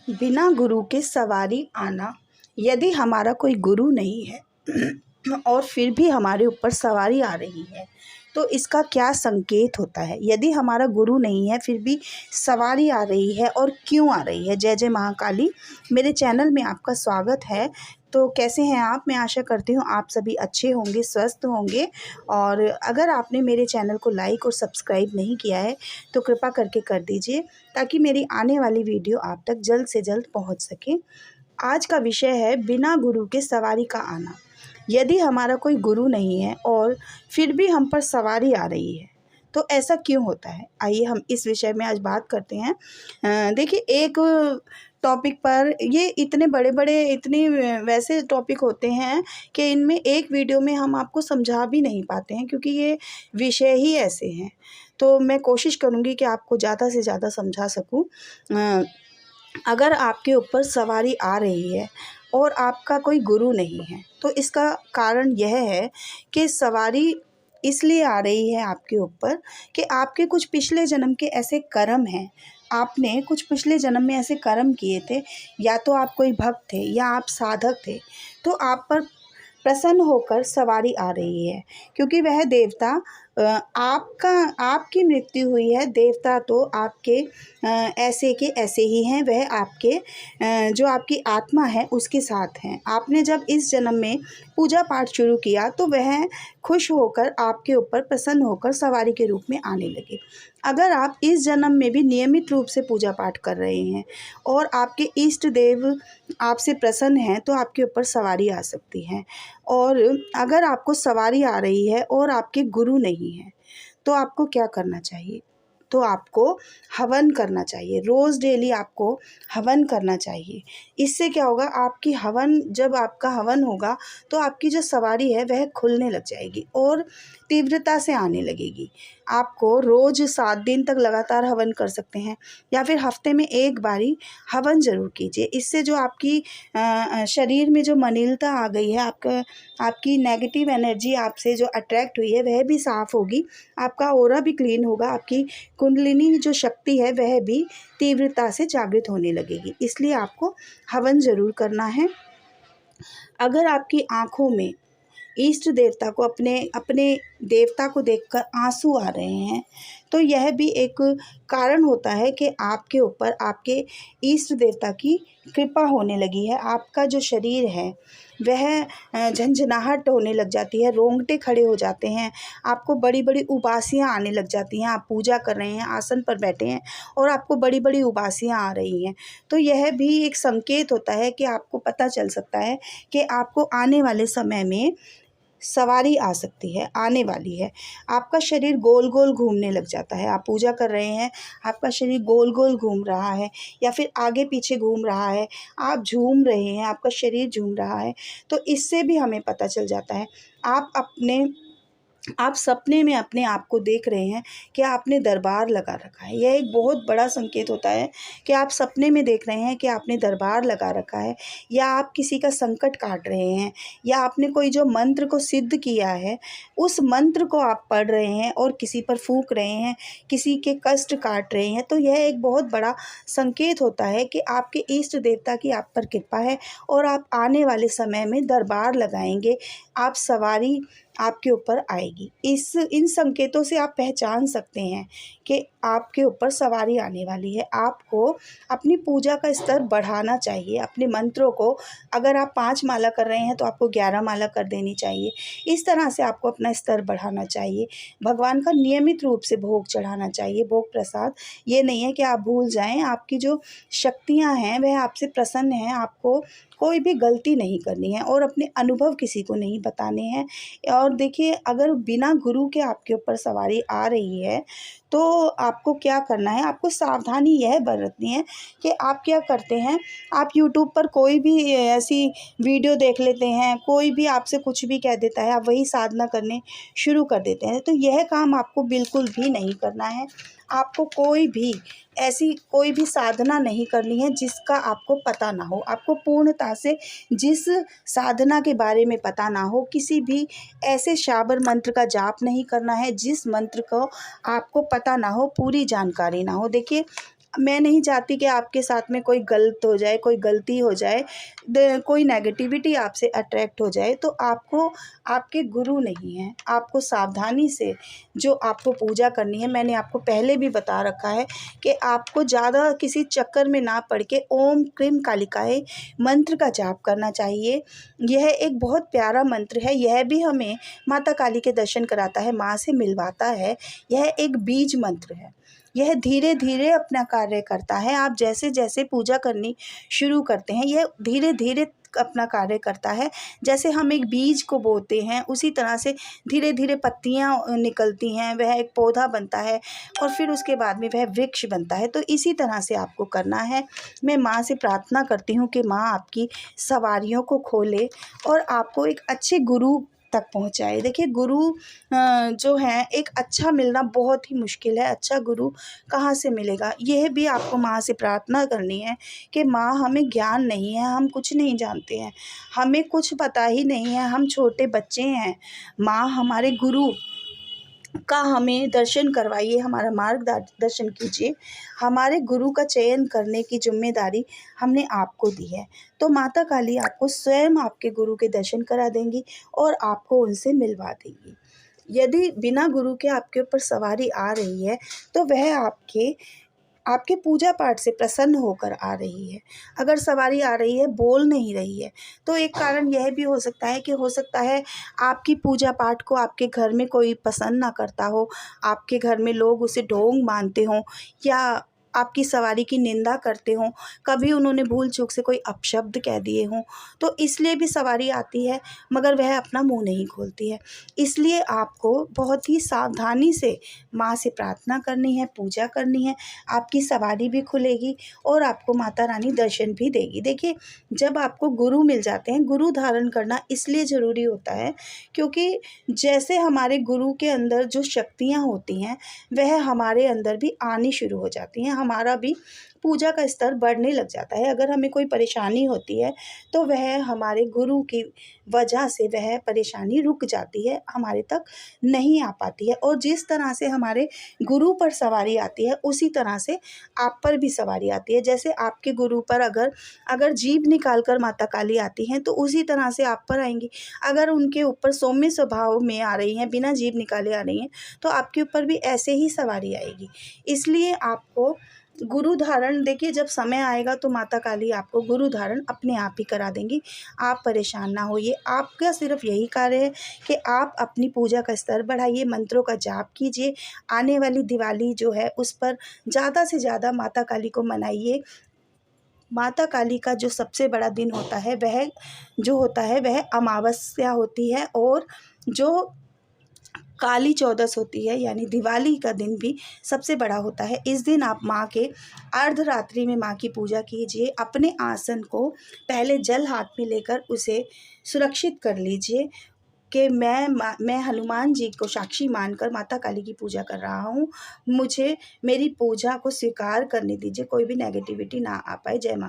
बिना गुरु के सवारी आना। यदि हमारा कोई गुरु नहीं है और फिर भी हमारे ऊपर सवारी आ रही है तो इसका क्या संकेत होता है। यदि हमारा गुरु नहीं है फिर भी सवारी आ रही है और क्यों आ रही है। जय जय महाकाली। मेरे चैनल में आपका स्वागत है। तो कैसे हैं आप? मैं आशा करती हूँ आप सभी अच्छे होंगे, स्वस्थ होंगे। और अगर आपने मेरे चैनल को लाइक और सब्सक्राइब नहीं किया है तो कृपा करके कर दीजिए ताकि मेरी आने वाली वीडियो आप तक जल्द से जल्द पहुँच सके। आज का विषय है बिना गुरु के सवारी का आना। यदि हमारा कोई गुरु नहीं है और फिर भी हम पर सवारी आ रही है तो ऐसा क्यों होता है। आइए हम इस विषय में आज बात करते हैं। देखिए, एक टॉपिक पर ये इतने बड़े बड़े इतने वैसे टॉपिक होते हैं कि इनमें एक वीडियो में हम आपको समझा भी नहीं पाते हैं, क्योंकि ये विषय ही ऐसे हैं। तो मैं कोशिश करूँगी कि आपको ज़्यादा से ज़्यादा समझा सकूँ। अगर आपके ऊपर सवारी आ रही है और आपका कोई गुरु नहीं है तो इसका कारण यह है कि सवारी इसलिए आ रही है आपके ऊपर कि आपके कुछ पिछले जन्म के ऐसे कर्म हैं। आपने कुछ पिछले जन्म में ऐसे कर्म किए थे, या तो आप कोई भक्त थे या आप साधक थे, तो आप पर प्रसन्न होकर सवारी आ रही है। क्योंकि वह देवता आपकी मृत्यु हुई है। देवता तो आपके ऐसे के ऐसे ही हैं। वह आपके जो आपकी आत्मा है उसके साथ हैं। आपने जब इस जन्म में पूजा पाठ शुरू किया तो वह खुश होकर आपके ऊपर प्रसन्न होकर सवारी के रूप में आने लगे। अगर आप इस जन्म में भी नियमित रूप से पूजा पाठ कर रहे हैं और आपके इष्ट देव आपसे प्रसन्न हैं तो आपके ऊपर सवारी आ सकती है। और अगर आपको सवारी आ रही है और आपके गुरु नहीं है तो आपको क्या करना चाहिए। तो आपको हवन करना चाहिए। रोज़ डेली आपको हवन करना चाहिए। इससे क्या होगा, आपकी हवन जब आपका हवन होगा तो आपकी जो सवारी है वह खुलने लग जाएगी और तीव्रता से आने लगेगी। आपको रोज़ 7 दिन तक लगातार हवन कर सकते हैं या फिर हफ्ते में एक बारी हवन ज़रूर कीजिए। इससे जो आपकी शरीर में जो मलिनता आ गई है, आपकी नेगेटिव एनर्जी आपसे जो अट्रैक्ट हुई है वह भी साफ़ होगी। आपका ऑरा भी क्लीन होगा। आपकी कुंडलिनी जो शक्ति है वह भी तीव्रता से जागृत होने लगेगी। इसलिए आपको हवन ज़रूर करना है। अगर आपकी आँखों में इष्ट देवता को अपने देवता को देखकर आंसू आ रहे हैं तो यह भी एक कारण होता है कि आपके ऊपर आपके इष्ट देवता की कृपा होने लगी है। आपका जो शरीर है वह झंझनाहट होने लग जाती है, रोंगटे खड़े हो जाते हैं, आपको बड़ी बड़ी उबासियाँ आने लग जाती हैं। आप पूजा कर रहे हैं, आसन पर बैठे हैं और आपको बड़ी बड़ी उबासियाँ आ रही हैं, तो यह भी एक संकेत होता है कि आपको पता चल सकता है कि आपको आने वाले समय में सवारी आ सकती है, आने वाली है। आपका शरीर गोल गोल घूमने लग जाता है। आप पूजा कर रहे हैं, आपका शरीर गोल गोल घूम रहा है या फिर आगे पीछे घूम रहा है, आप झूम रहे हैं, आपका शरीर झूम रहा है, तो इससे भी हमें पता चल जाता है। आप सपने में अपने आप को देख रहे हैं कि आपने दरबार लगा रखा है। यह एक बहुत बड़ा संकेत होता है कि आप सपने में देख रहे हैं कि आपने दरबार लगा रखा है, या आप किसी का संकट काट रहे हैं, या आपने कोई जो मंत्र को सिद्ध किया है उस मंत्र को आप पढ़ रहे हैं और किसी पर फूंक रहे हैं, किसी के कष्ट काट रहे हैं। तो यह एक बहुत बड़ा संकेत होता है कि आपके इष्ट देवता की आप पर कृपा है और आप आने वाले समय में दरबार लगाएंगे, आप सवारी आपके ऊपर आएगी। इन संकेतों से आप पहचान सकते हैं कि आपके ऊपर सवारी आने वाली है। आपको अपनी पूजा का स्तर बढ़ाना चाहिए। अपने मंत्रों को अगर आप 5 माला कर रहे हैं तो आपको 11 माला कर देनी चाहिए। इस तरह से आपको अपना स्तर बढ़ाना चाहिए। भगवान का नियमित रूप से भोग चढ़ाना चाहिए, भोग प्रसाद। ये नहीं है कि आप भूल जाएं। आपकी जो शक्तियाँ हैं वह आपसे प्रसन्न हैं। आपको कोई भी गलती नहीं करनी है और अपने अनुभव किसी को नहीं बताने हैं। और देखिए, अगर बिना गुरु के आपके ऊपर सवारी आ रही है तो आपको क्या करना है, आपको सावधानी यह बरतनी है कि आप क्या करते हैं, आप यूट्यूब पर कोई भी ऐसी वीडियो देख लेते हैं, कोई भी आपसे कुछ भी कह देता है, आप वही साधना करने शुरू कर देते हैं। तो यह काम आपको बिल्कुल भी नहीं करना है। आपको कोई भी साधना नहीं करनी है जिसका आपको पता ना हो। आपको पूर्णतः से जिस साधना के बारे में पता ना हो, किसी भी ऐसे शाबर मंत्र का जाप नहीं करना है जिस मंत्र को आपको पता ना हो, पूरी जानकारी ना हो। देखिए, मैं नहीं चाहती कि आपके साथ में कोई गलत हो जाए, कोई गलती हो जाए, कोई नेगेटिविटी आपसे अट्रैक्ट हो जाए। तो आपको आपके गुरु नहीं हैं, आपको सावधानी से जो आपको पूजा करनी है, मैंने आपको पहले भी बता रखा है कि आपको ज़्यादा किसी चक्कर में ना पड़ के ओम क्रीम कालिकाय मंत्र का जाप करना चाहिए। यह एक बहुत प्यारा मंत्र है, यह भी हमें माता काली के दर्शन कराता है, माँ से मिलवाता है। यह एक बीज मंत्र है, यह धीरे धीरे अपना कार्य करता है। आप जैसे जैसे पूजा करनी शुरू करते हैं, यह धीरे धीरे अपना कार्य करता है। जैसे हम एक बीज को बोते हैं, उसी तरह से धीरे धीरे पत्तियां निकलती हैं, वह एक पौधा बनता है और फिर उसके बाद में वह वृक्ष बनता है। तो इसी तरह से आपको करना है। मैं माँ से प्रार्थना करती हूँ कि माँ आपकी सवारियों को खोले और आपको एक अच्छे गुरु तक पहुँचाए। देखिए, गुरु जो है एक अच्छा मिलना बहुत ही मुश्किल है। अच्छा गुरु कहाँ से मिलेगा, यह भी आपको माँ से प्रार्थना करनी है कि माँ, हमें ज्ञान नहीं है, हम कुछ नहीं जानते हैं, हमें कुछ पता ही नहीं है, हम छोटे बच्चे हैं। माँ, हमारे गुरु का हमें दर्शन करवाइए, हमारा मार्गदर्शन कीजिए। हमारे गुरु का चयन करने की जिम्मेदारी हमने आपको दी है। तो माता काली आपको स्वयं आपके गुरु के दर्शन करा देंगी और आपको उनसे मिलवा देंगी। यदि बिना गुरु के आपके ऊपर सवारी आ रही है तो वह आपके पूजा पाठ से प्रसन्न होकर आ रही है। अगर सवारी आ रही है, बोल नहीं रही है, तो एक कारण यह भी हो सकता है कि हो सकता है आपकी पूजा पाठ को आपके घर में कोई पसंद ना करता हो, आपके घर में लोग उसे ढोंग मानते हों या आपकी सवारी की निंदा करते हों, कभी उन्होंने भूल चूक से कोई अपशब्द कह दिए हों, तो इसलिए भी सवारी आती है मगर वह अपना मुंह नहीं खोलती है। इसलिए आपको बहुत ही सावधानी से माँ से प्रार्थना करनी है, पूजा करनी है। आपकी सवारी भी खुलेगी और आपको माता रानी दर्शन भी देगी। देखिए, जब आपको गुरु मिल जाते हैं, गुरु धारण करना इसलिए ज़रूरी होता है क्योंकि जैसे हमारे गुरु के अंदर जो शक्तियाँ होती हैं वह हमारे अंदर भी आनी शुरू हो जाती हैं, हमारा भी पूजा का स्तर बढ़ने लग जाता है। अगर हमें कोई परेशानी होती है तो वह हमारे गुरु की वजह से वह परेशानी रुक जाती है, हमारे तक नहीं आ पाती है। और जिस तरह से हमारे गुरु पर सवारी आती है उसी तरह से आप पर भी सवारी आती है। जैसे आपके गुरु पर अगर जीभ निकाल कर माता काली आती हैं तो उसी तरह से आप पर आएंगी। अगर उनके ऊपर सौम्य स्वभाव में आ रही हैं, बिना जीभ निकाले आ रही हैं, तो आपके ऊपर भी ऐसे ही सवारी आएगी। इसलिए आपको गुरु धारण, देखिए, जब समय आएगा तो माता काली आपको गुरु धारण अपने आप ही करा देंगी। आप परेशान ना होइए, आपका सिर्फ यही कार्य है कि आप अपनी पूजा का स्तर बढ़ाइए, मंत्रों का जाप कीजिए। आने वाली दिवाली जो है उस पर ज़्यादा से ज़्यादा माता काली को मनाइए। माता काली का जो सबसे बड़ा दिन होता है वह अमावस्या होती है और जो काली चौदस होती है यानी दिवाली का दिन भी सबसे बड़ा होता है। इस दिन आप माँ के अर्धरात्रि में माँ की पूजा कीजिए। अपने आसन को पहले जल हाथ में लेकर उसे सुरक्षित कर लीजिए कि मैं हनुमान जी को साक्षी मानकर माता काली की पूजा कर रहा हूँ, मुझे मेरी पूजा को स्वीकार करने दीजिए, कोई भी नेगेटिविटी ना आ पाए। जय माता।